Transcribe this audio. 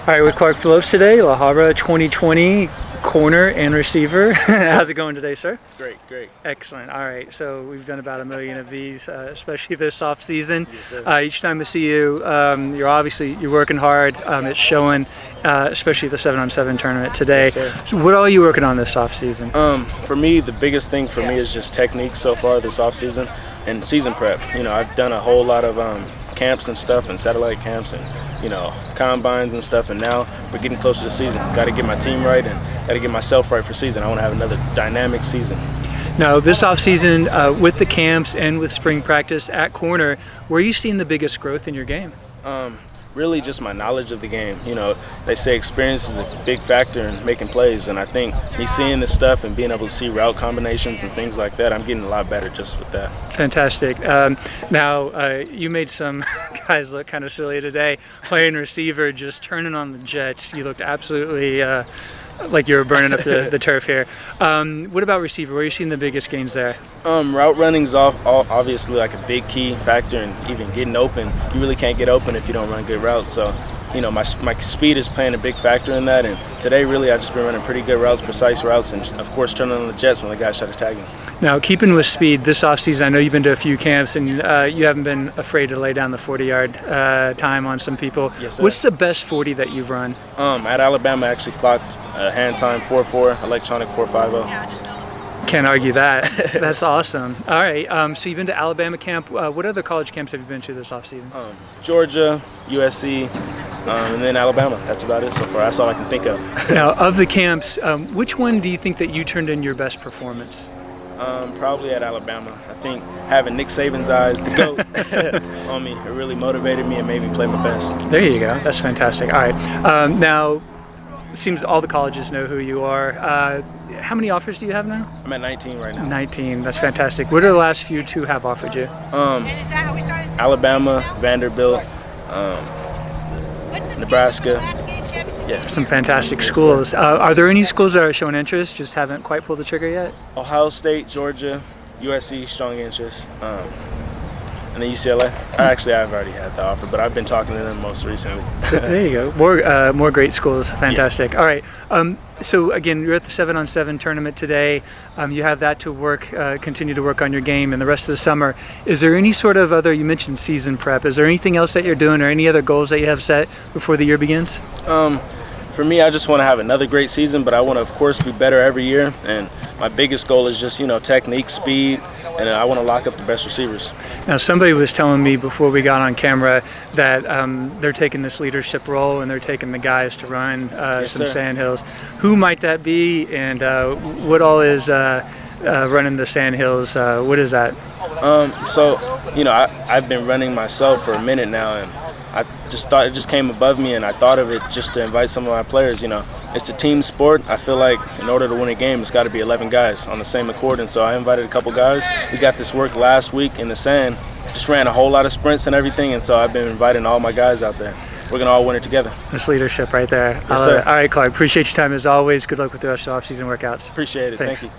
All right, with Clark Phillips today, Habra 2020 corner and receiver. How's it going today, sir? Great. Excellent. All right, so we've done about 1 million of these, especially this off season. Yes, sir. Each time I see you, you're working hard. It's showing, especially the 7-on-7 tournament today. Yes, sir. So what are you working on this off season? For me, the biggest thing for me is just technique so far this off season and season prep. You know, I've done a whole lot of camps and stuff and satellite camps and combines and stuff, and now we're getting closer to the season. Got to get my team right and got to get myself right for season. I want to have another dynamic season. Now, this off season, with the camps and with spring practice at corner, where are you seeing the biggest growth in your game? Really just my knowledge of the game. You know, they say experience is a big factor in making plays, and I think me seeing this stuff and being able to see route combinations and things like that, I'm getting a lot better just with that. Fantastic. Now, you made some guys look kind of silly today, playing receiver, just turning on the jets. You looked absolutely like you were burning up the turf here. What about receiver? Where are you seeing the biggest gains there? Route running's obviously like a big key factor, and even getting open. You really can't get open if you don't run good routes. So, my speed is playing a big factor in that. And today, really, I've just been running pretty good routes, precise routes, and of course, turning on the jets when the guys try to tag me. Now, keeping with speed this offseason, I know you've been to a few camps, and you haven't been afraid to lay down the 40-yard time on some people. Yes, sir. What's the best 40 that you've run? At Alabama, I actually clocked hand time 4.4, electronic 4.50. Can't argue that. That's awesome. All right, so you've been to Alabama camp. What other college camps have you been to this offseason? Georgia, USC, and then Alabama. That's about it so far. That's all I can think of. Now, of the camps, which one do you think that you turned in your best performance? Probably at Alabama. I think having Nick Saban's eyes, the GOAT, on me, it really motivated me and made me play my best. There you go. That's fantastic. All right. Now, it seems all the colleges know who you are. How many offers do you have now? I'm at 19 right now. 19. That's fantastic. What are the last few to have offered you? Alabama, Vanderbilt, Nebraska. Yeah. Some fantastic Yes, schools. Are there any schools that are showing interest, just haven't quite pulled the trigger yet? Ohio State, Georgia, USC, strong interest, and then UCLA. I've already had the offer, but I've been talking to them most recently. There you go. More great schools. Fantastic. Yeah. All right. So again, you're at the 7-on-7 tournament today. You have that to work, continue to work on your game, and the rest of the summer. Is there any sort of other? You mentioned season prep. Is there anything else that you're doing, or any other goals that you have set before the year begins? For me, I just want to have another great season, but I want to, of course, be better every year. And my biggest goal is just, technique, speed, and I want to lock up the best receivers. Now, somebody was telling me before we got on camera that they're taking this leadership role and they're taking the guys to run some sandhills. Who might that be, and what all is running the sandhills? What is that? I've been running myself for a minute now, and I just thought it just came above me, and I thought of it just to invite some of my players. It's a team sport. I feel like in order to win a game, it's got to be 11 guys on the same accord, and so I invited a couple guys. We got this work last week in the sand, just ran a whole lot of sprints and everything, and so I've been inviting all my guys out there. We're going to all win it together. That's leadership right there. Yes, sir. All right, Clark, appreciate your time as always. Good luck with the rest of the off-season workouts. Appreciate it. Thanks. Thank you.